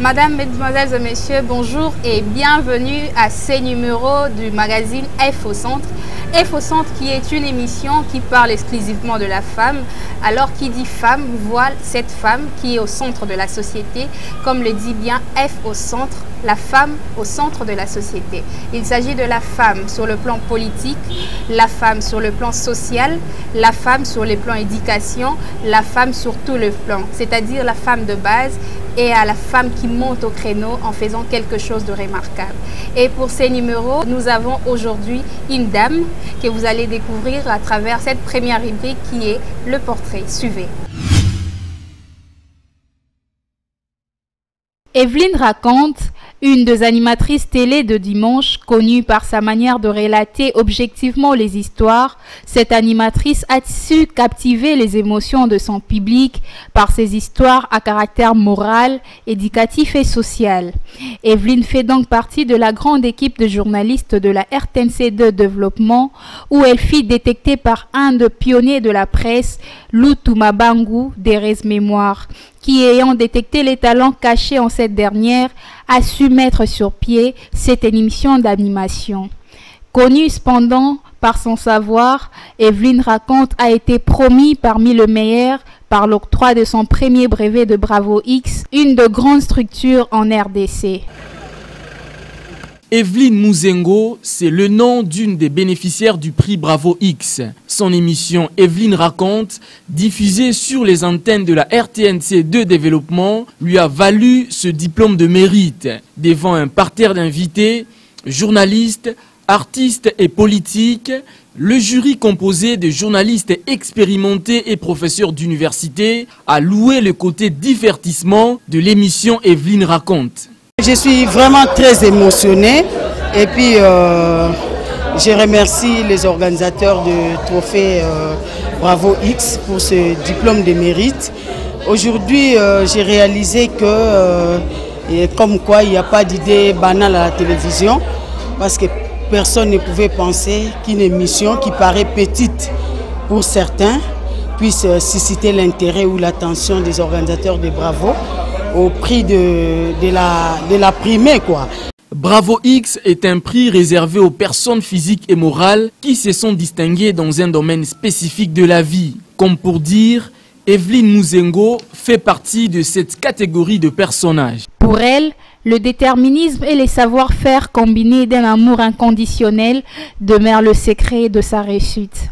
Madame, mesdemoiselles et messieurs, bonjour et bienvenue à ces numéros du magazine F au Centre. F au Centre qui est une émission qui parle exclusivement de la femme. Alors qui dit femme voit cette femme qui est au centre de la société, comme le dit bien F au Centre, la femme au centre de la société. Il s'agit de la femme sur le plan politique, la femme sur le plan social, la femme sur le plan éducation, la femme sur tout le plan, c'est-à-dire la femme de base et à la femme qui monte au créneau en faisant quelque chose de remarquable. Et pour ces numéros, nous avons aujourd'hui une dame que vous allez découvrir à travers cette première rubrique qui est le portrait. Suivez. Evelyne raconte, une des animatrices télé de dimanche, connue par sa manière de relater objectivement les histoires. Cette animatrice a su captiver les émotions de son public par ses histoires à caractère moral, éducatif et social. Evelyne fait donc partie de la grande équipe de journalistes de la RTNC2 Développement, où elle fut détectée par un des pionniers de la presse, Lutu Mabangu d'Erez Mémoire, qui, ayant détecté les talents cachés en cette dernière, a su mettre sur pied cette émission d'animation. Connue cependant par son savoir, Evelyne raconte a été promise parmi les meilleurs par l'octroi de son premier brevet de Bravo X, une de grandes structures en RDC. Evelyne Muzengo, c'est le nom d'une des bénéficiaires du prix Bravo X. Son émission Evelyne raconte, diffusée sur les antennes de la RTNC2 Développement, lui a valu ce diplôme de mérite. Devant un parterre d'invités, journalistes, artistes et politiques, le jury composé de journalistes expérimentés et professeurs d'université a loué le côté divertissement de l'émission Evelyne raconte. Je suis vraiment très émotionnée et puis je remercie les organisateurs du trophée Bravo X pour ce diplôme de mérite. Aujourd'hui, j'ai réalisé que comme quoi il n'y a pas d'idée banale à la télévision parce que personne ne pouvait penser qu'une émission qui paraît petite pour certains puisse susciter l'intérêt ou l'attention des organisateurs de Bravo au prix de la primée, quoi. Bravo X est un prix réservé aux personnes physiques et morales qui se sont distinguées dans un domaine spécifique de la vie. Comme pour dire, Evelyne Muzengo fait partie de cette catégorie de personnages. Pour elle, le déterminisme et les savoir-faire combinés d'un amour inconditionnel demeurent le secret de sa réussite.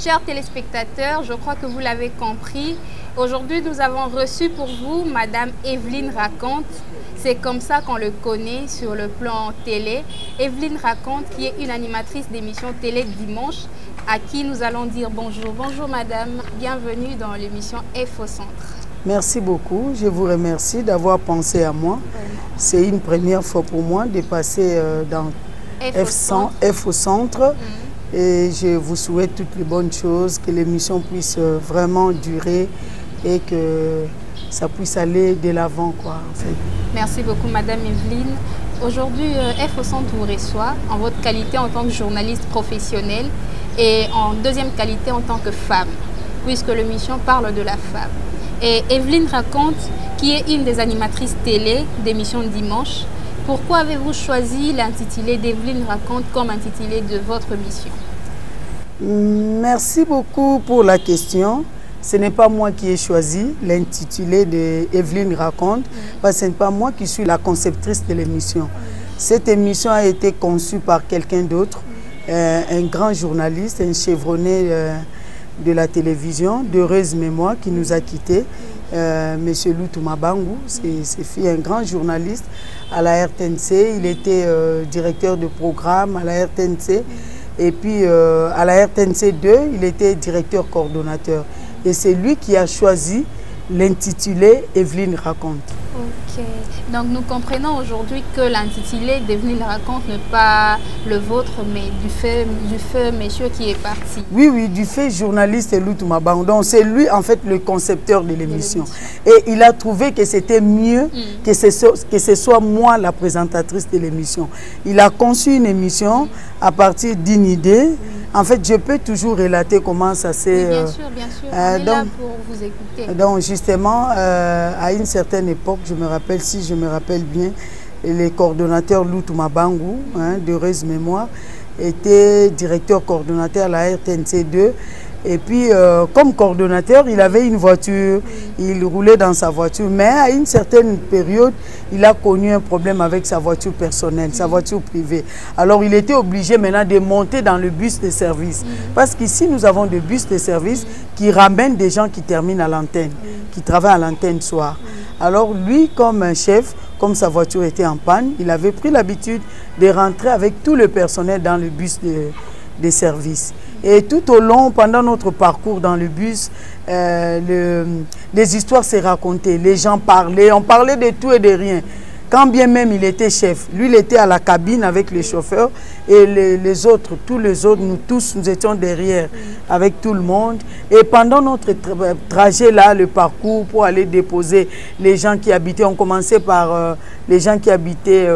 Chers téléspectateurs, je crois que vous l'avez compris. Aujourd'hui, nous avons reçu pour vous Madame Evelyne Raconte. C'est comme ça qu'on le connaît sur le plan télé. Evelyne Raconte, qui est une animatrice d'émission télé dimanche, à qui nous allons dire bonjour. Bonjour Madame, bienvenue dans l'émission F au Centre. Merci beaucoup. Je vous remercie d'avoir pensé à moi. C'est une première fois pour moi de passer dans F au Centre. Et je vous souhaite toutes les bonnes choses, que l'émission puisse vraiment durer et que ça puisse aller de l'avant, quoi, en fait. Merci beaucoup, Madame Evelyne. Aujourd'hui, F au Centre vous reçoit en votre qualité en tant que journaliste professionnelle et en deuxième qualité en tant que femme, puisque l'émission parle de la femme. Et Evelyne Raconte, qui est une des animatrices télé d'émission Dimanche, pourquoi avez-vous choisi l'intitulé d'Evelyne Raconte comme intitulé de votre mission? Merci beaucoup pour la question. Ce n'est pas moi qui ai choisi l'intitulé d'Evelyne Raconte, parce que ce n'est pas moi qui suis la conceptrice de l'émission. Cette émission a été conçue par quelqu'un d'autre, un grand journaliste, un chevronné de la télévision, d'Erez Mémoire, qui nous a quittés. Monsieur Lutu Mabangu, c'est un grand journaliste à la RTNC. Il était directeur de programme à la RTNC. Et puis à la RTNC 2, il était directeur coordonnateur. Et c'est lui qui a choisi l'intitulé Evelyne Raconte. Ok. Donc nous comprenons aujourd'hui que l'intitulé d'Evelyne Raconte n'est pas le vôtre, mais du fait monsieur qui est parti. Oui, oui, du fait journaliste Lutu Mabangu. Donc c'est lui en fait le concepteur de l'émission. Et il a trouvé que c'était mieux que ce soit moi la présentatrice de l'émission. Il a conçu une émission à partir d'une idée En fait, je peux toujours relater comment ça s'est... Bien sûr, bien sûr. On est là pour vous écouter. Donc, justement, à une certaine époque, je me rappelle, si je me rappelle bien, les coordonnateurs Loutou Mabangu, d'heureuse mémoire, était directeur coordonnateur à la RTNC2. Et puis, comme coordonnateur, il avait une voiture, il roulait dans sa voiture. Mais à une certaine période, il a connu un problème avec sa voiture personnelle, sa voiture privée. Alors, il était obligé maintenant de monter dans le bus de service. Parce qu'ici, nous avons des bus de service qui ramènent des gens qui terminent à l'antenne, qui travaillent à l'antenne soir. Alors, lui, comme un chef, comme sa voiture était en panne, il avait pris l'habitude de rentrer avec tout le personnel dans le bus de service. Et tout au long, pendant notre parcours dans le bus, les histoires se racontaient, les gens parlaient, on parlait de tout et de rien. Quand bien même il était chef, lui il était à la cabine avec les chauffeurs et les autres, tous les autres, nous tous, nous étions derrière avec tout le monde. Et pendant notre trajet là, le parcours pour aller déposer les gens qui habitaient, on commençait par les gens qui habitaient...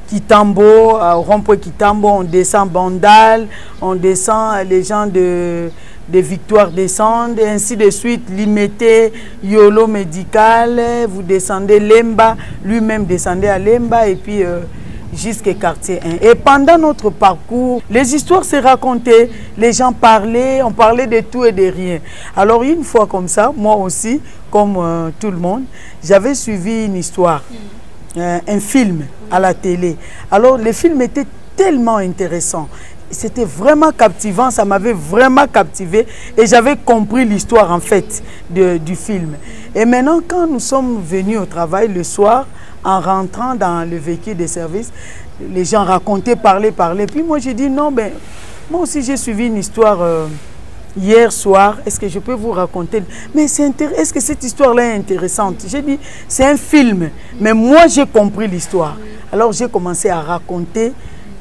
Kitambo, rond-point Kitambo, on descend Bandal, on descend, les gens de Victoire descendent, et ainsi de suite, Limité, Yolo Médical, vous descendez Lemba, lui-même descendait à Lemba, et puis jusqu'à quartier 1. Et pendant notre parcours, les histoires se racontaient, les gens parlaient, on parlait de tout et de rien. Alors une fois comme ça, moi aussi, comme tout le monde, j'avais suivi une histoire. Un film à la télé. Alors le film était tellement intéressant, c'était vraiment captivant, ça m'avait vraiment captivé et j'avais compris l'histoire en fait du film. Et maintenant quand nous sommes venus au travail le soir, en rentrant dans le véhicule de service, les gens racontaient, parlaient, puis moi j'ai dit non, ben moi aussi j'ai suivi une histoire hier soir, est-ce que je peux vous raconter? Mais est-ce que cette histoire-là est intéressante? J'ai dit, c'est un film, mais moi j'ai compris l'histoire. Alors j'ai commencé à raconter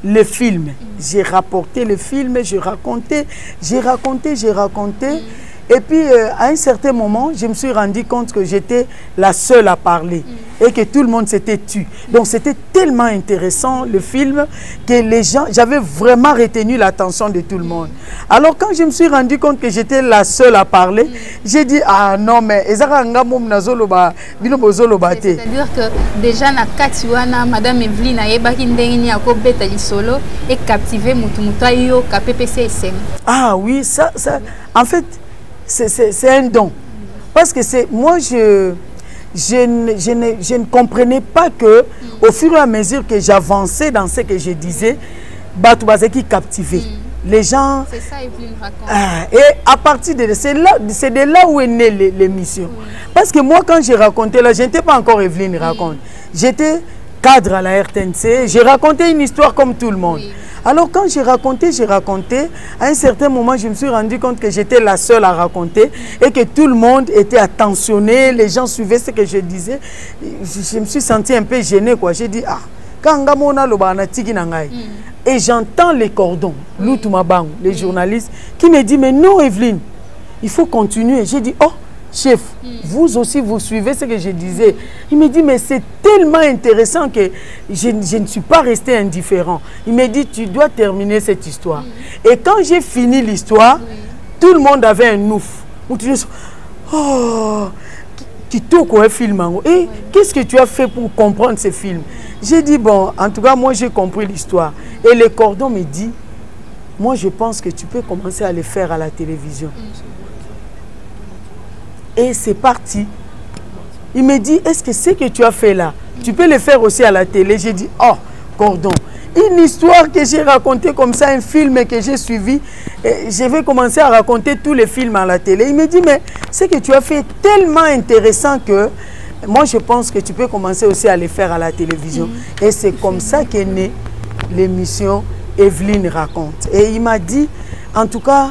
le film. J'ai rapporté le film, j'ai raconté. Et puis, à un certain moment, je me suis rendu compte que j'étais la seule à parler et que tout le monde s'était tu. Donc, c'était tellement intéressant, le film, que les gens, j'avais vraiment retenu l'attention de tout le monde. Alors, quand je me suis rendu compte que j'étais la seule à parler, j'ai dit, ah non, mais... C'est-à-dire que déjà, na Katiwana, Madame Evelyne, et captivé ah oui, ça, en fait... C'est un don. Parce que moi, je ne comprenais pas que, au fur et à mesure que j'avançais dans ce que je disais, Batoubazeki captivait. Les gens... C'est ça, Evelyne raconte. Et à partir de... C'est de là où est née l'émission. Parce que moi, quand j'ai raconté là, je n'étais pas encore Evelyne raconte. J'étais cadre à la RTNC. J'ai raconté une histoire comme tout le monde. Alors quand j'ai raconté, à un certain moment, je me suis rendu compte que j'étais la seule à raconter et que tout le monde était attentionné, les gens suivaient ce que je disais. Je me suis senti un peu gênée, quoi. J'ai dit, ah, quand et j'entends les cordons, Loutou Mabangu, les journalistes, qui me disent, mais non, Evelyne, il faut continuer. J'ai dit, oh, chef, vous aussi, vous suivez ce que je disais. Il me dit, mais c'est tellement intéressant que je ne suis pas resté indifférent. Il me dit, tu dois terminer cette histoire. Et quand j'ai fini l'histoire, tout le monde avait un ouf. Oh, tu toques un film. Et qu'est-ce que tu as fait pour comprendre ce film? J'ai dit, bon, en tout cas, moi, j'ai compris l'histoire. Et le cordon me dit, moi, je pense que tu peux commencer à le faire à la télévision. Et c'est parti. Il me dit, est-ce que ce que tu as fait là, tu peux le faire aussi à la télé? J'ai dit, oh, cordon. Une histoire que j'ai racontée comme ça, un film que j'ai suivi, et je vais commencer à raconter tous les films à la télé. Il me dit, mais ce que tu as fait est tellement intéressant que moi, je pense que tu peux commencer aussi à le faire à la télévision. Et c'est comme ça qu'est née l'émission Evelyne raconte. Et il m'a dit, en tout cas,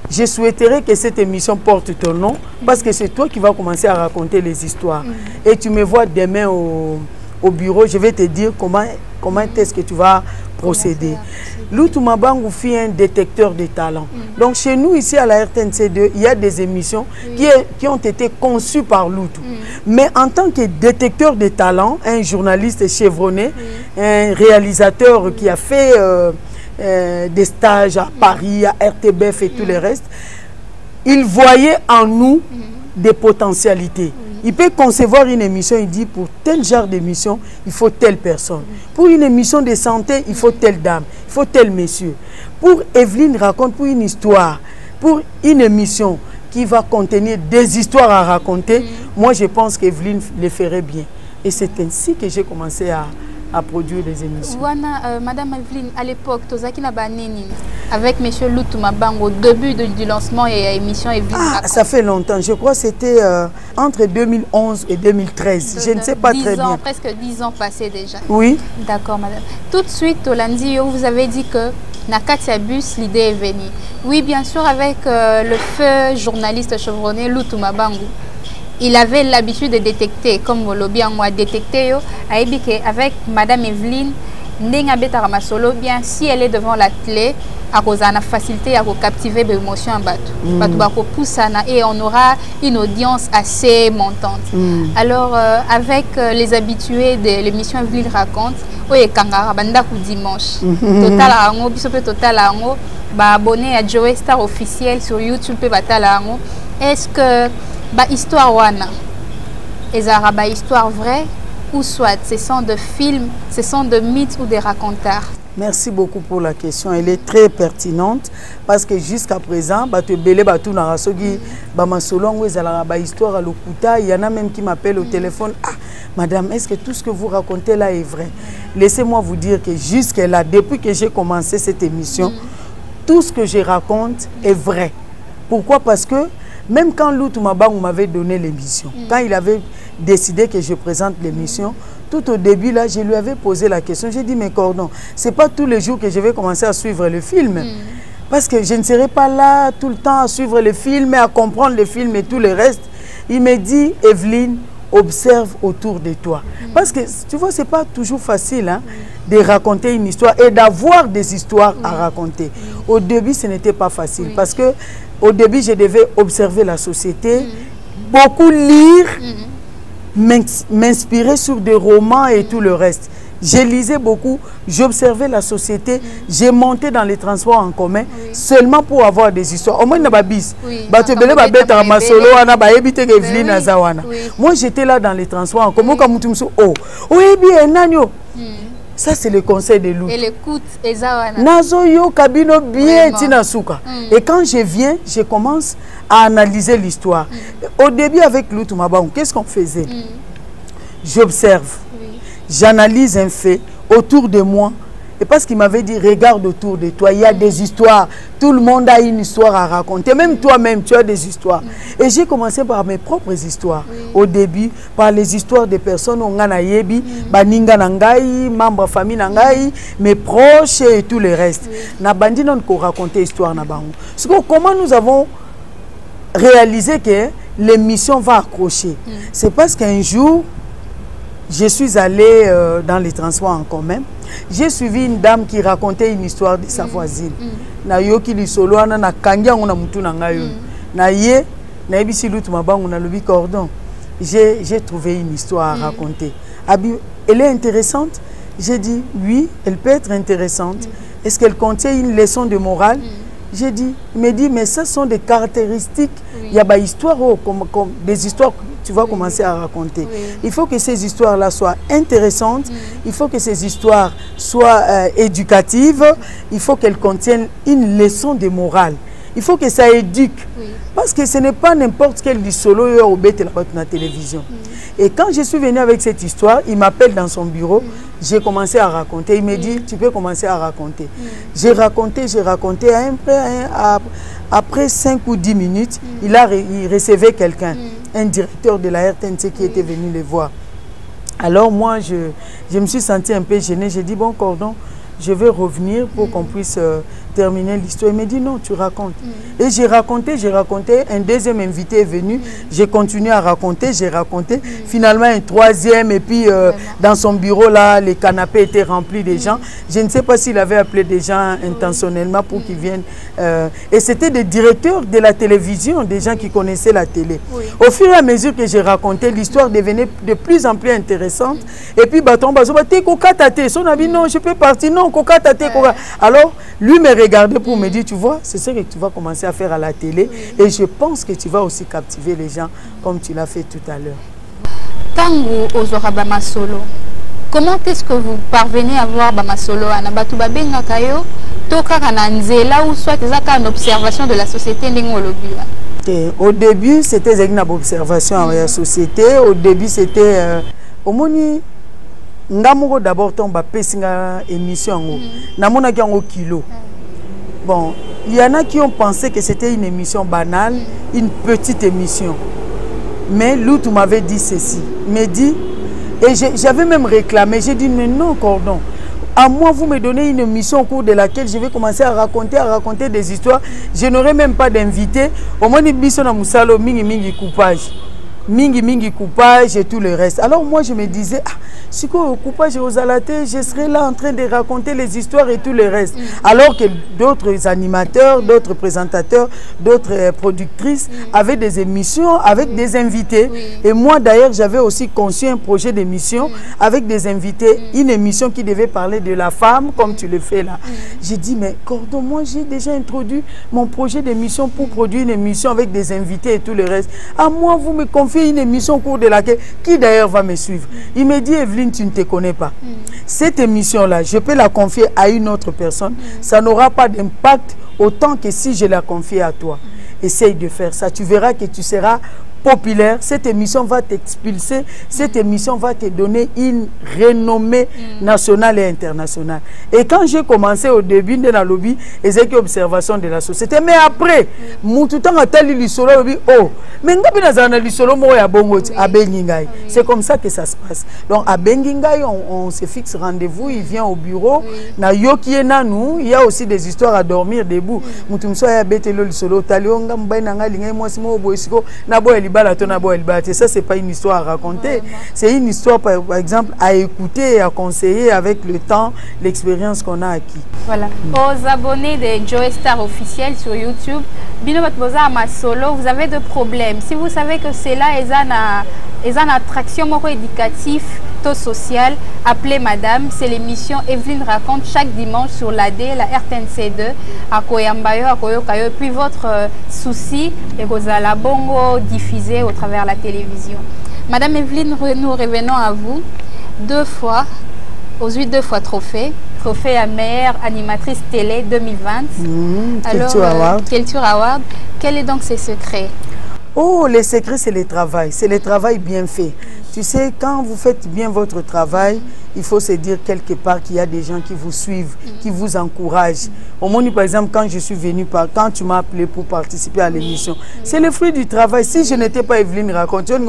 je souhaiterais que cette émission porte ton nom parce que c'est toi qui vas commencer à raconter les histoires. Et tu me vois demain au bureau, je vais te dire comment est-ce que tu vas procéder. Loutou Mabangu fit un détecteur de talent. Donc chez nous ici à la RTNC2, il y a des émissions qui ont été conçues par Loutou. Mais en tant que détecteur de talent, un journaliste chevronné, un réalisateur qui a fait... des stages à Paris, à RTBF et tout le reste, il voyait en nous des potentialités. Il peut concevoir une émission, il dit pour tel genre d'émission, il faut telle personne. Pour une émission de santé, il faut telle dame, il faut tel monsieur. Pour Evelyne raconte, pour une histoire, pour une émission qui va contenir des histoires à raconter, moi je pense qu'Evelyne le ferait bien. Et c'est ainsi que j'ai commencé à produire des émissions. Voilà, Madame Evelyne, à l'époque, Tozaki Nabanini, avec M. Lutu Mabango, au début du lancement et l'émission Evelyne. Ah, ça fait longtemps. Je crois que c'était entre 2011 et 2013. Je ne sais pas très bien. Presque 10 ans passés déjà. Oui. D'accord, madame. Tout de suite, Olandi, vous avez dit que Nakatia Bus, l'idée est venue. Oui, bien sûr, avec le feu journaliste chevronné Lutu Mabango. Il avait l'habitude de détecter, comme Wolobi en moi détecté, avec Madame Evelyne, Nenga Betara Masolo, bien si elle est devant la télé, à cause de la facilité à captiver les émotions en bateau. Et on aura une audience assez montante. Alors, avec les habitués de l'émission Evelyne raconte, oui, Kangara Bandaku dimanche. Total Arango, Bisope Total Arango, abonné à Joey Star officiel sur YouTube, Batal Arango. Est-ce que histoire wana ezara histoire vraie ou soit ce sont de films, ce sont de mythes ou des racontars? Merci beaucoup pour la question. Elle est très pertinente parce que jusqu'à présent, il y en a même qui m'appellent au téléphone. Ah, madame, est-ce que tout ce que vous racontez là est vrai? Laissez-moi vous dire que jusqu'à là, depuis que j'ai commencé cette émission, tout ce que je raconte est vrai. Pourquoi? Parce que même quand Lutu Mabango m'avait donné l'émission, quand il avait décidé que je présente l'émission, tout au début, là, je lui avais posé la question. J'ai dit, mais Cordon, ce n'est pas tous les jours que je vais commencer à suivre le film. Parce que je ne serai pas là tout le temps à suivre le film et à comprendre le film et tout le reste. Il me dit, Evelyne, observe autour de toi. Parce que, tu vois, ce n'est pas toujours facile hein, de raconter une histoire et d'avoir des histoires à raconter. Au début, ce n'était pas facile. Parce que au début, je devais observer la société, beaucoup lire, m'inspirer sur des romans et tout le reste. Je lisais beaucoup, j'observais la société, j'ai monté dans les transports en commun seulement pour avoir des histoires. Au moins, il y a des bis. Moi, j'étais là dans les transports en commun. Ça, c'est le conseil de Lutu. Et l'écoute, Ezawana. Nazoyo Kabino bien Tinasuka. Et quand je viens, je commence à analyser l'histoire. Au début, avec Lutu Mabango, qu'est-ce qu'on faisait? J'observe, j'analyse un fait autour de moi. Et parce qu'il m'avait dit, regarde autour de toi, il y a des histoires. Tout le monde a une histoire à raconter. Même toi-même, tu as des histoires. Et j'ai commencé par mes propres histoires. Au début, par les histoires des personnes, Baninga Nangai, membres de famille Nangai, mes proches et tout le reste. Na bandi non ko raconter histoire na bango. Comment nous avons réalisé que l'émission va accrocher? C'est parce qu'un jour, je suis allée dans les transports en commun. J'ai suivi une dame qui racontait une histoire de sa voisine. Na yoki li solo ana na kangia ngona mutu na ngayo. Na ye na ebisi Lutu Mabango na lobi Cordon. J'ai trouvé une histoire à raconter. Elle est intéressante? J'ai dit oui, elle peut être intéressante. Est-ce qu'elle contient une leçon de morale? J'ai dit, il me dit, mais ça sont des caractéristiques. Il y a des histoires, comme des histoires que tu vas commencer à raconter. Il faut que ces histoires-là soient intéressantes. Il faut que ces histoires soient éducatives. Il faut qu'elles contiennent une leçon de morale. Il faut que ça éduque. Parce que ce n'est pas n'importe quel du solo au bête dans la télévision. Et quand je suis venue avec cette histoire, il m'appelle dans son bureau. J'ai commencé à raconter. Il me dit, tu peux commencer à raconter. J'ai raconté. Après 5 ou 10 minutes, il recevait quelqu'un, un directeur de la RTNC qui était venu le voir. Alors moi, je me suis sentie un peu gênée. J'ai dit, bon Cordon, je vais revenir pour qu'on puisse terminé l'histoire. Il me dit non, tu racontes. Et j'ai raconté. Un deuxième invité est venu. J'ai continué à raconter, j'ai raconté. Finalement, un troisième. Et puis, dans son bureau, là, les canapés étaient remplis de gens. Je ne sais pas s'il avait appelé des gens intentionnellement pour qu'ils viennent. Et c'était des directeurs de la télévision, des gens qui connaissaient la télé. Au fur et à mesure que j'ai raconté, l'histoire devenait de plus en plus intéressante. Et puis, Baton Bazoba, t'es Kokatate. Son ami, non, je peux partir. Non, Kokatate. Alors, lui me regardait pour me dire, tu vois, c'est ce que tu vas commencer à faire à la télé. Et je pense que tu vas aussi captiver les gens comme tu l'as fait tout à l'heure. Tango Ozoraba Masolo, comment est-ce que vous parvenez à voir Bamasolo Anabatu Babenga Kayo, Toka Kananzela ou soit une observation de la société Ningolobi? Au début, c'était une observation de la société. Au début, c'était au moni. Ndamoko d'abord tomba pesinga émission namona ki yango kilo. Bon, il y en a qui ont pensé que c'était une émission banale, une petite émission. Mais Loutou m'avait dit ceci, me dit, et j'avais même réclamé, j'ai dit mais non Cordon, à moi vous me donnez une émission au cours de laquelle je vais commencer à raconter des histoires, je n'aurai même pas d'invité, au moins il biso na musalo mingi coupage et tout le reste. Alors moi je me disais, si au coupage aux alatés, je serais là en train de raconter les histoires et tout le reste. Alors que d'autres animateurs, d'autres présentateurs, d'autres productrices avaient des émissions avec des invités. Et moi d'ailleurs j'avais aussi conçu un projet d'émission avec des invités, une émission qui devait parler de la femme comme tu le fais là. J'ai dit mais Cordon, moi j'ai déjà introduit mon projet d'émission pour produire une émission avec des invités et tout le reste. À moi vous me confiez une émission au cours de laquelle, qui d'ailleurs va me suivre. Il me dit Evelyne, tu ne te connais pas. Cette émission-là, je peux la confier à une autre personne. Ça n'aura pas d'impact autant que si je la confie à toi. Essaye de faire ça. Tu verras que tu seras populaire. Cette émission va t'expulser. Cette émission va te donner une renommée nationale et internationale. Et quand j'ai commencé au début de la lobby, c'est une observation de la société. Mais après, c'est comme ça que ça se passe. Donc à Bengingai, on se fixe rendez-vous, il vient au bureau. Na yoki nanou, il y a aussi des histoires à dormir debout. Ça, c'est pas une histoire à raconter. C'est une histoire, par exemple, à écouter et à conseiller avec le temps, l'expérience qu'on a acquis. Voilà. Aux abonnés de Joe Star officiel sur YouTube, Binobat Boza Masolo, vous avez de problèmes. Si vous savez que c'est là, ils ont une attraction éducative, social, appelez Madame. C'est l'émission Evelyne raconte chaque dimanche sur l'AD, la RTNC2, à Koyambayo, à Koyokayo. Puis votre souci est que vous allez bongo diffuser au travers de la télévision. Madame Evelyne, nous revenons à vous. 2 fois, aux 8 2 fois trophée à meilleure animatrice télé 2020. Alors, Culture Award. Quel est donc ses secrets? Oh, les secrets, c'est le travail. C'est le travail bien fait. Tu sais, quand vous faites bien votre travail, il faut se dire quelque part qu'il y a des gens qui vous suivent, qui vous encouragent. Au moins, par exemple, quand je suis venue, quand tu m'as appelé pour participer à l'émission, c'est le fruit du travail. Si je n'étais pas Evelyne raconte, donc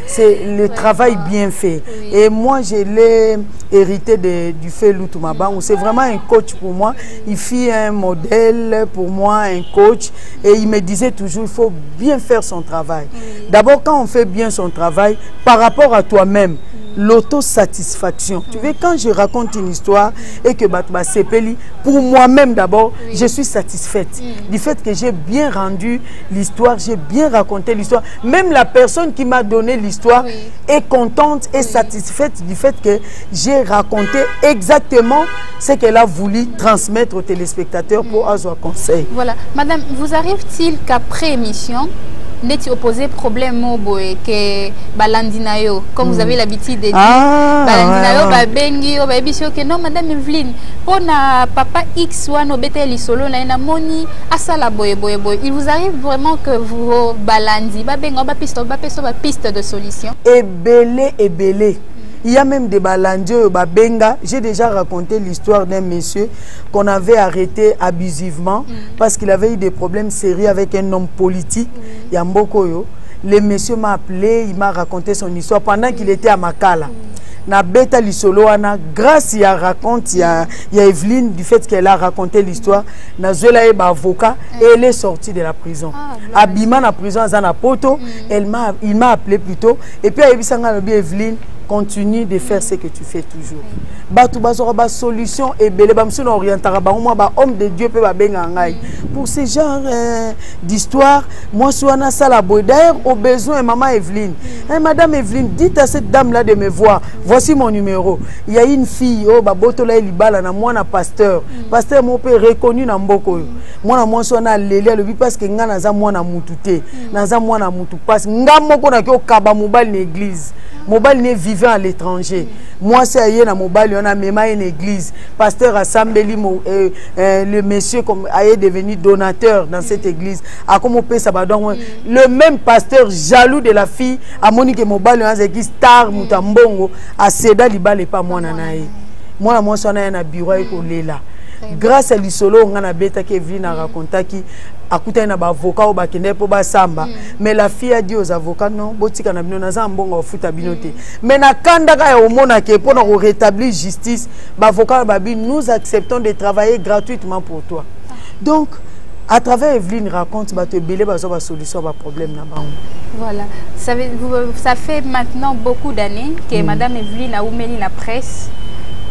c'est le travail bien fait. Et moi, je l'ai hérité du fait Loutoumabang. C'est vraiment un coach pour moi. Il fit un modèle pour moi, un coach. Et il me disait toujours, il faut bien faire son travail. D'abord, quand on fait bien son travail, par rapport à toi-même, l'autosatisfaction. Tu vois, quand je raconte une histoire et que Batba Sepeli, pour moi-même d'abord, je suis satisfaite du fait que j'ai bien rendu l'histoire, j'ai bien raconté l'histoire. Même la personne qui m'a donné l'histoire est contente et satisfaite du fait que j'ai raconté exactement ce qu'elle a voulu transmettre aux téléspectateurs pour avoir conseil. Voilà. Madame, vous arrive-t-il qu'après émission, n'êtes opposé problème que balandinayo comme vous avez l'habitude de dire balandinayo babengi o babisio que non madame Evelyne pour na papa X ou no beteli solo na ina moni asala boye il vous arrive vraiment que vous balandi babengo ba piste de solution et belé. Il y a même des balandiers, Benga. J'ai déjà raconté l'histoire d'un monsieur qu'on avait arrêté abusivement parce qu'il avait eu des problèmes sérieux avec un homme politique, Yambokoyo. Le monsieur m'a appelé, il m'a raconté son histoire pendant qu'il était à Makala. na beta lisolo wana grâce ya raconte ya Evelyne du fait qu'elle a raconté l'histoire na zola e ba avocat et elle est sortie de la prison. Abima na prison azana poto, il m'a appelé plutôt et puis ayebisanga lobi Evelyne continue de faire ce que tu fais toujours. Batu bazora ba solution et belé ba msuna orientara ba moi ba homme de Dieu peut ba benga ngai. Pour ce genre d'histoire, moi souana sala boy. D'ailleurs au besoin maman Evelyne. Madame Evelyne, dites à cette dame là de me voir. Voici mon numéro. Il y a une fille oh ba botola libala na moi na pasteur. Pasteur mon père reconnu na mboko. Moi na souana leli le parce que nga na za moi na mutute. Na za moi na mutu passe. Nga moko na ko kaba mobile l'église. Mobile ne vivant à l'étranger. Moi, c'est ailleurs dans Mobile, on a même une église. Pasteur Assambeli, le monsieur comme est devenu donateur dans cette église. A comme on peut sabadon. Le même pasteur jaloux de la fille, à Monique Mobile, on a église star Mutambongo, à Seda Libal et pas moi nanae. Moi, moi, je suis un bureau et là. Grâce à l'isolo, on a bêta qui vient à raconter qui a coûté un avocat au bakende pour samba. Mais la fille a dit aux avocats non, botika na bino na zambongo au foot abinoté. Mais na kanda ka au mona ke pour nous rétablir justice, avocat babi nous acceptons de travailler gratuitement pour toi. Donc à travers Evelyne raconte ba te belé ba solution ba problème na ba. Voilà, ça fait maintenant beaucoup d'années que madame Evelyne a oumeli la presse.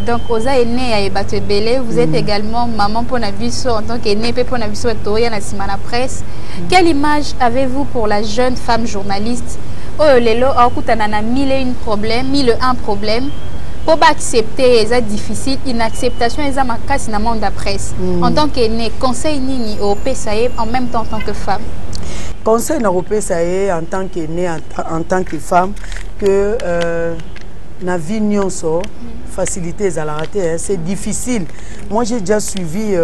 Donc, Oza est né à Ebatebele. Vous êtes également maman pour Nabiso en tant qu'aînée pour Nabiso Victoria na Simana Presse. Quelle image avez-vous pour la jeune femme journaliste? Oh, lelo, a mille et un problème. Pour accepter, c'est difficile. Une acceptation, c'est ma casse dans le monde de la presse. En tant qu'aînée, conseil nini au PSAE en même temps en tant que femme. Conseil au PSAE en tant qu'aînée, en tant que femme, que na vie nyonso facilité à la rater, c'est difficile. Moi j'ai déjà suivi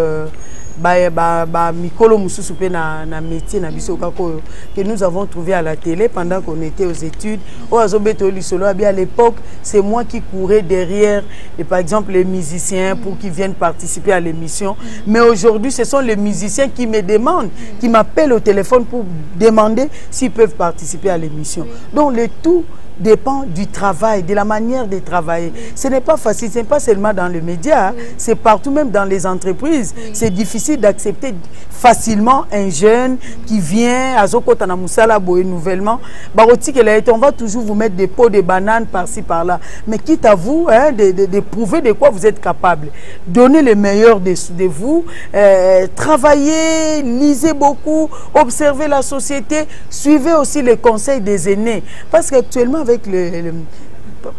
mikolo mususu pe na métier na biso kako que nous avons trouvé à la télé pendant qu'on était aux études. Au azobeto lisolo à l'époque, c'est moi qui courais derrière et par exemple les musiciens pour qu'ils viennent participer à l'émission. Mais aujourd'hui, ce sont les musiciens qui me demandent, qui m'appellent au téléphone pour demander s'ils peuvent participer à l'émission. Donc le tout dépend du travail, de la manière de travailler. Ce n'est pas facile, ce n'est pas seulement dans les médias, c'est partout, même dans les entreprises. C'est difficile d'accepter facilement un jeune qui vient à Zokotana Moussala Boé nouvellement. On va toujours vous mettre des pots de bananes par-ci par-là. Mais quitte à vous hein, de prouver de quoi vous êtes capable. Donnez le meilleur de vous, travaillez, lisez beaucoup, observez la société, suivez aussi les conseils des aînés. Parce qu'actuellement, avec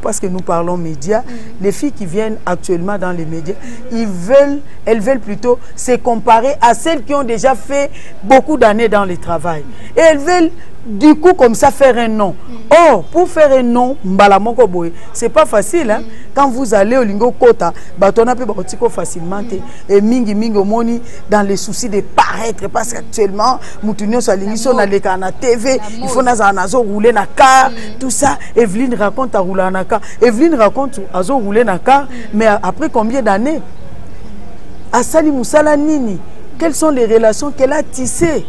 parce que nous parlons médias, les filles qui viennent actuellement dans les médias, elles veulent plutôt se comparer à celles qui ont déjà fait beaucoup d'années dans le travail. Et elles veulent du coup comme ça faire un nom. Or, pour faire un nom, c'est pas facile. Hein? Quand vous allez au Lingo Kota, on peut facilement. Et mingi moni dans les soucis de paraître. Parce qu'actuellement, Moutounion sur la TV, il faut rouler na car, tout ça. Evelyne raconte à rouler na car. Evelyne raconte à rouler na car, mais après combien d'années? Asali Moussala Nini, quelles sont les relations qu'elle a tissées?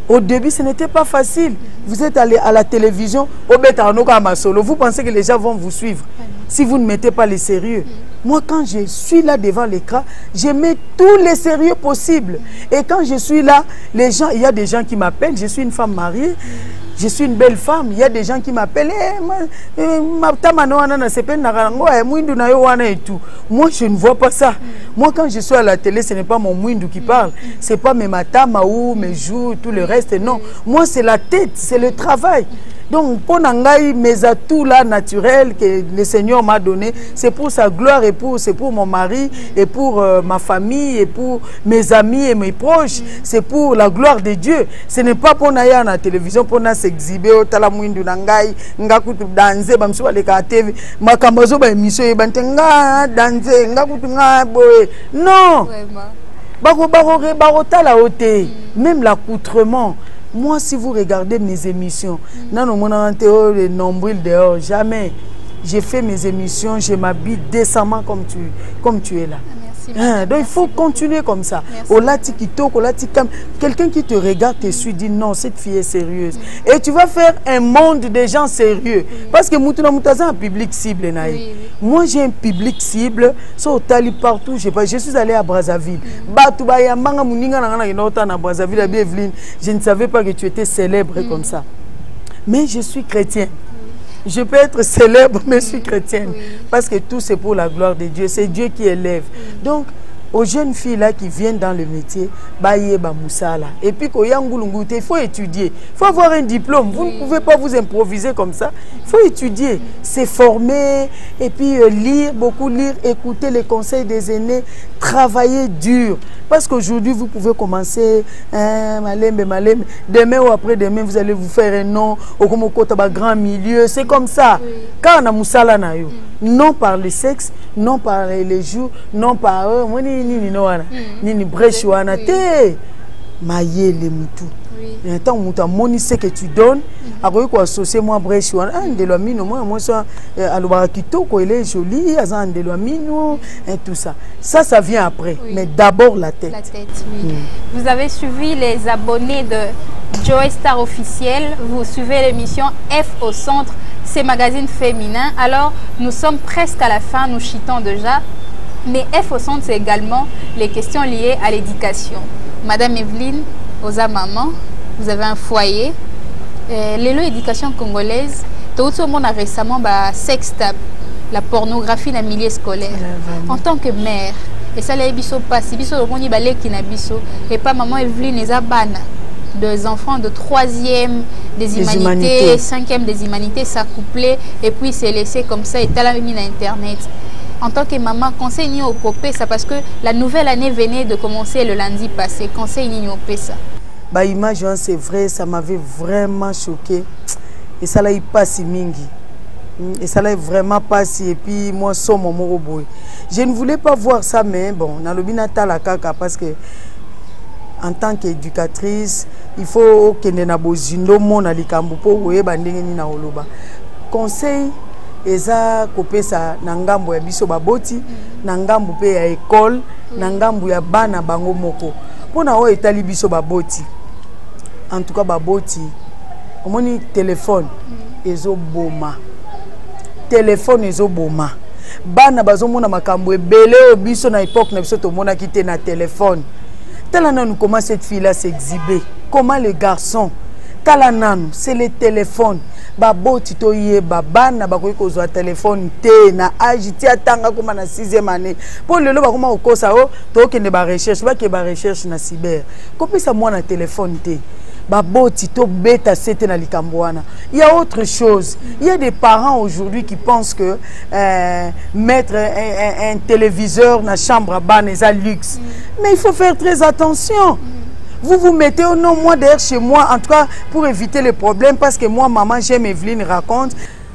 Au début, ce n'était pas facile. Vous êtes allé à la télévision, vous pensez que les gens vont vous suivre si vous ne mettez pas les sérieux. Moi, quand je suis là devant l'écran, je mets tous les sérieux possibles. Et quand je suis là, les gens, il y a des gens qui m'appellent, je suis une femme mariée, je suis une belle femme, il y a des gens qui m'appellent, moi je ne vois pas ça. Moi quand je suis à la télé, ce n'est pas mon mouindou qui parle, c'est pas mes matama ou mes joues, tout le reste, non. Moi c'est la tête, c'est le travail. Donc, pour mes atouts là naturels que le Seigneur m'a donné, c'est pour sa gloire et c'est pour mon mari et pour ma famille et pour mes amis et mes proches. C'est pour la gloire de Dieu. Ce n'est pas pour aller à la télévision, pour s'exhiber, au talamuindu nangai, ngakutu danser, bamsou à la TV, makambazo ba émission et bantenga danser, ngakutu ngaboe. Non. Même l'accoutrement. Moi, si vous regardez mes émissions, non, le nombril dehors, jamais. J'ai fait mes émissions, je m'habille décemment comme tu es là. Merci Donc il faut continuer comme ça. Quelqu'un qui te regarde te suit, dit non, cette fille est sérieuse. Et tu vas faire un monde de gens sérieux. Parce que Moutouza a un public cible. Moi j'ai un public cible. Partout, je suis allé à Brazzaville. Je ne savais pas que tu étais célèbre comme ça. Mais je suis chrétien. Je peux être célèbre, mais je suis chrétienne. Parce que tout c'est pour la gloire de Dieu. C'est Dieu qui élève. Donc, aux jeunes filles là qui viennent dans le métier, et puis il faut étudier, il faut avoir un diplôme. Vous ne pouvez pas vous improviser comme ça. Il faut étudier, se former et puis lire, beaucoup lire, écouter les conseils des aînés, travailler dur. Parce qu'aujourd'hui vous pouvez commencer demain ou après-demain vous allez vous faire un nom au grand milieu. C'est comme ça. Quand on a moussala na yo, non par le sexe, non par les jours, non par ni brèche wana te maye le mutu. Et tant mutu moni ce que tu donnes, après quoi associer moi brèche wana de la mino moi ça alobara kitoko il est joli azan de la mino et tout ça. Ça vient après, mais d'abord la tête. La tête, oui. Vous avez suivi les abonnés de Joy Star officiel, vous suivez l'émission F au centre, c'est magazine féminin. Alors nous sommes presque à la fin, nous chitons déjà. Mais F au centre, c'est également les questions liées à l'éducation. Madame Evelyne, Oza Maman, vous avez un foyer. L'éducation congolaise, tout le monde a récemment sextape, la pornographie dans le milieu scolaire. En tant que mère, et ça les biso passe, biso le monde balé qui n'a biso, et pas maman Evelyne les abana. Deux enfants de 3e des humanités, 5e des humanités s'accoupler et puis se laisser comme ça et t'as la mis dans Internet. En tant que maman, conseil ni au popé ça parce que la nouvelle année venait de commencer le lundi passé. Conseil ni au ça. Bah image c'est vrai, ça m'avait vraiment choqué et ça l'a pas si mingi. Et ça l'a vraiment pas si et puis moi somme mon robot. Je ne voulais pas voir ça mais bon, na lobinata la kaka parce que en tant qu'éducatrice, il faut que nous abozindo mon alikambo po oyeba ndenge ni na oloba. Conseil eza kopesa na ngambo ya biso baboti na ngambo pe ya école na ngambo ya bana bango moko pona o etali biso baboti en tout cas baboti omoni téléphone ezoboma téléphone ezoboma bana bazomona makambo ebele o biso na époque na biso tomona kite na téléphone talananu comment cette fille là s'exhiber comment le garçon talananu c'est le téléphone baboti to yeba bana bakoki kozwa téléphone te na âge ti atanga koma na 6e année po lelo bakoma kokosa o to kende ba recherche ba ke ba recherche na cyber kopesa mwana téléphone te baboti to beta sete na likambo wana. Il y a autre chose, il y a des parents aujourd'hui qui pensent que mettre un téléviseur dans la chambre à bana c'est luxe, mais il faut faire très attention. Vous vous mettez au nom, moi d'ailleurs chez moi, en tout cas pour éviter les problèmes, parce que moi, maman, j'aime Evelyne raconte,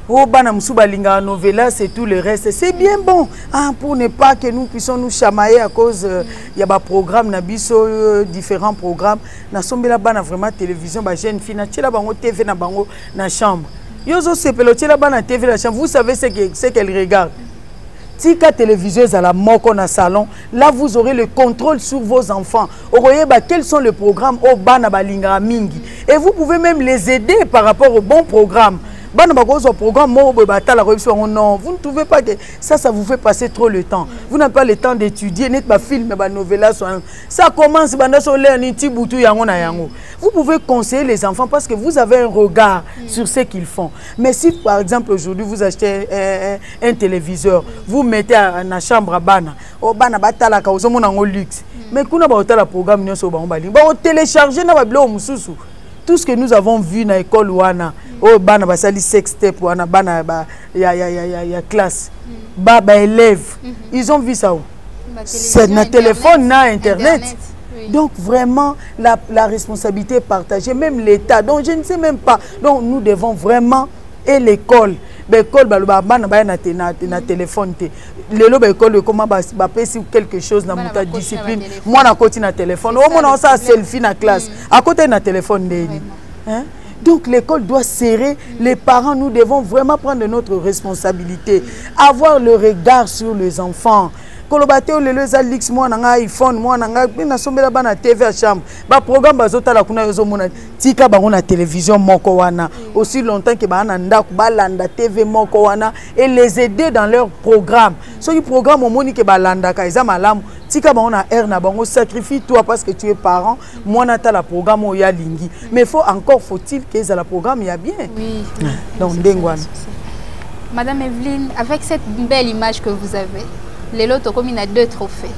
oh, Banamsubalinga novella, c'est tout le reste. C'est bien bon, hein, pour ne pas que nous puissions nous chamailler à cause, il y a des programmes, différents programmes. Nous sommes là, vraiment télévision, jeune fille, nous avons TV dans la chambre. Yozo sepelotier là-bas dans TV la chambre, vous savez ce qu'elle regarde. Tika téléviseuse à la moko na salon, là vous aurez le contrôle sur vos enfants. Quels sont les programmes au bana balinga mingi. Et vous pouvez même les aider par rapport au bon programme. Programme, non, vous ne trouvez pas que ça vous fait passer trop le temps. Vous n'avez pas le temps d'étudier, n'êtes pas film, novella. Ça commence, vous pouvez conseiller les enfants parce que vous avez un regard sur ce qu'ils font. Mais si par exemple aujourd'hui vous achetez un téléviseur, vous mettez à la chambre à bana, au bana batala ka au luxe. Mais quand on a programme, on télécharger na bablo mususu. Tout ce que nous avons vu dans l'école ouana, oh bana basali sextape ouana bana ya classe, élèves, ils ont vu ça où? C'est na téléphone, na internet. Oui. Donc vraiment la responsabilité est partagée, même l'État. Donc je ne sais même pas. Donc nous devons vraiment et l'école. L'école na téléphone l'école comment quelque chose dans mon discipline moi na côté na téléphone au moins on ça selfie na classe à côté na téléphone hein? Donc l'école doit serrer les parents, nous devons vraiment prendre notre responsabilité, avoir le regard sur les enfants. kolobate o lelo eza lix moi nanga iPhone moi nanga na sombela bana TV à chambre ba programme bazotala kuna yozo mona tika bango na télévision moko wana aussi longtemps que bana ndako balanda TV moko wana et les aider dans leur programme so qui programme au moni que balanda ka eza malamu tika bango na air na bango sacrifie toi parce que tu es parent moi nata la programme o ya lingi mais faut-il que ça la programme ya bien oui donc ndengwana. Madame Evelyne, avec cette belle image que vous avez, les lots comme il a 2 trophées.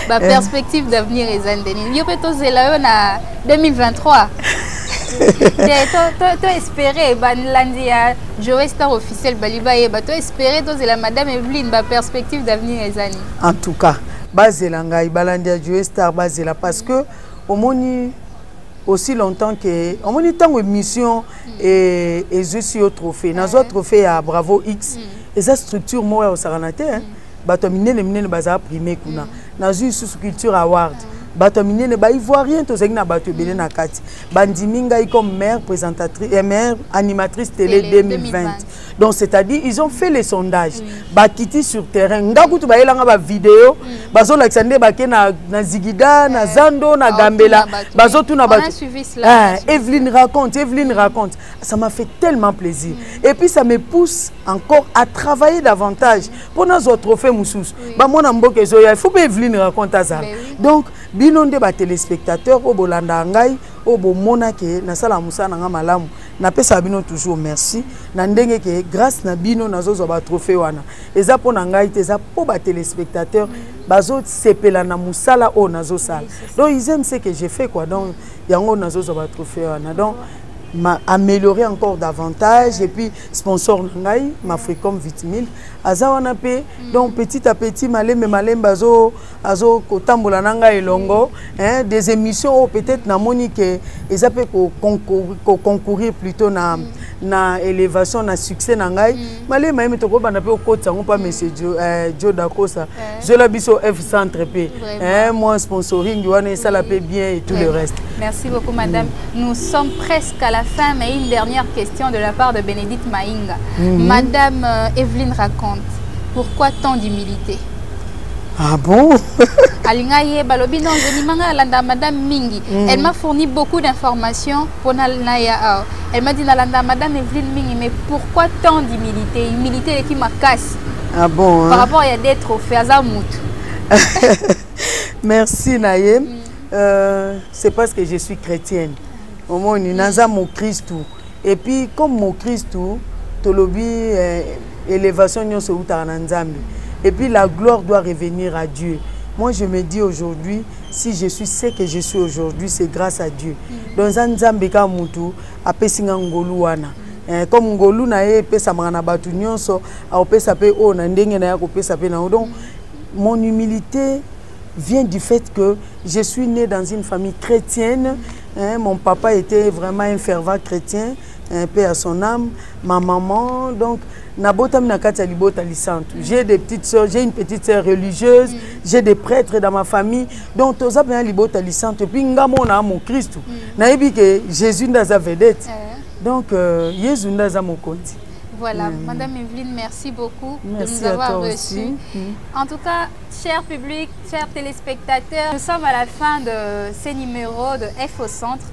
Ma perspective d'avenir est Zandeni. Yo peut là en 2023. Tu espérer Banlandia Joe Star officiel Baliba et tu espérer la Madame Evelyne ma perspective d'avenir est Zani. En tout cas, Bazelanga Balandia Joe Star Bazela parce que au moni aussi longtemps que on moni tant émission et je suis au trophée nazo trophée à Bravo X et sa structure moi au Saranate hein bato minene baza primé kuna nazo sous culture award bato minene ba ivoirien to zengna bato belé na kati bandiminga comme mère présentatrice et mère animatrice télé 2020 donc c'est-à-dire ils ont fait les sondages bakiti sur terrain ngakutu ba elanga ba vidéo bazo Alexandre baké na Zigida na Zando na Gambela bazo tout na bato Evelyne raconte ça m'a fait tellement plaisir et puis ça me pousse encore à travailler davantage pour nos trophées moussous ba mona mboke zo il faut que Evelyne raconte ça donc binonde ba téléspectateurs au bolanda ngai au bo mona ke na sala musa na malamu na pesa bino toujours merci na ndenge ke grâce na bino nazo zo ba trophée wana eza pona ngai te eza po ba téléspectateurs bazo sepela na musala o nazo sala donc ils aiment ce que j'ai fait quoi donc yango nazo zo ba trophée wana donc améliorer encore davantage et puis sponsor ngai Mafricom Vitimil azawana pe donc petit à petit malem bazo azo kotambola nanga elongo hein des émissions peut-être na monique et peut concourir plutôt na élévation na succès ngai malem même to ko bana pe okota ngo pas monsieur Joe Dakosa je la biso F centre p hein moi sponsoring wana ça la paie bien et tout le reste. Merci beaucoup madame. Nous sommes presque à la fin mais une dernière question de la part de Bénédicte Maïnga. Madame Evelyne raconte pourquoi tant d'humilité? Ah bon? Madame Mingi, elle m'a fourni beaucoup d'informations pour Naya. Elle m'a dit Madame Evelyne Mingi, mais pourquoi tant d'humilité? Humilité qui m'a casse. Ah bon? Par rapport à des trophées à Zamout. Merci Naïm. C'est parce que je suis chrétienne. Au moins, nous avons mon Christ. Et puis, comme mon Christ, tolobi élévation nyo so utananzambi. Et puis la gloire doit revenir à Dieu. Moi je me dis aujourd'hui, si je suis ce que je suis aujourd'hui, c'est grâce à Dieu. Dans un nzambe ka mutu apesinga ngolu wana. Comme ngolu na ye pesa mangana batu nyonso, a pesa pe o na ndenge na ya ko pesa pe na. Donc mon humilité vient du fait que je suis né dans une famille chrétienne. Mon papa était vraiment un fervent chrétien. Paix à son âme, ma maman, donc j'ai des petites soeurs, j'ai une petite sœur religieuse, j'ai des prêtres dans ma famille, donc tout ça bien libota licente et puis ngamo na mon Christ. Na ebi que Jésus n'a sa vedette. Donc Jésus n'a sa mon compte. Voilà, Madame Evelyne, merci beaucoup merci de nous avoir reçus. En tout cas, cher public, chers téléspectateurs, nous sommes à la fin de ces numéros de F au centre.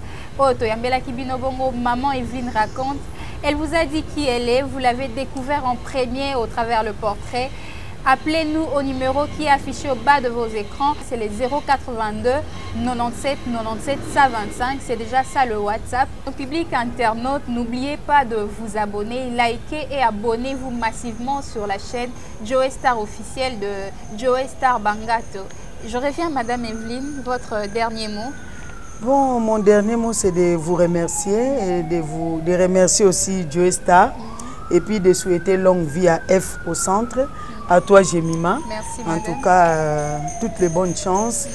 Maman Evelyne raconte. Elle vous a dit qui elle est. Vous l'avez découvert en premier au travers le portrait. Appelez-nous au numéro qui est affiché au bas de vos écrans. C'est les 082 97 97 125. C'est déjà ça le WhatsApp. Au public internaute, n'oubliez pas de vous abonner, liker et abonnez-vous massivement sur la chaîne Joe Star officielle de Joe Star Bangato. Je reviens Madame Evelyne, votre dernier mot. Bon, mon dernier mot, c'est de vous remercier et de remercier aussi Joe Star et puis de souhaiter longue vie à F au centre, à toi Jemima. Merci, en tout cas, toutes les bonnes chances.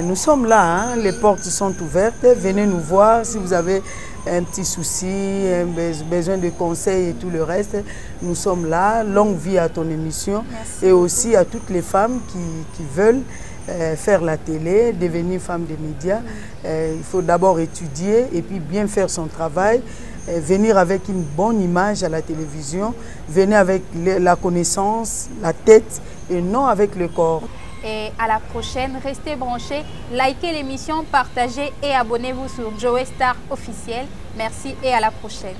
Nous sommes là, hein, les portes sont ouvertes. Venez nous voir si vous avez un petit souci, besoin de conseils et tout le reste. Nous sommes là. Longue vie à ton émission. Merci. Et aussi à toutes les femmes qui veulent faire la télé, devenir femme des médias. Il faut d'abord étudier et puis bien faire son travail. venir avec une bonne image à la télévision, venir avec la connaissance, la tête et non avec le corps. Et à la prochaine, restez branchés, likez l'émission, partagez et abonnez-vous sur Joey Star officiel. Merci et à la prochaine.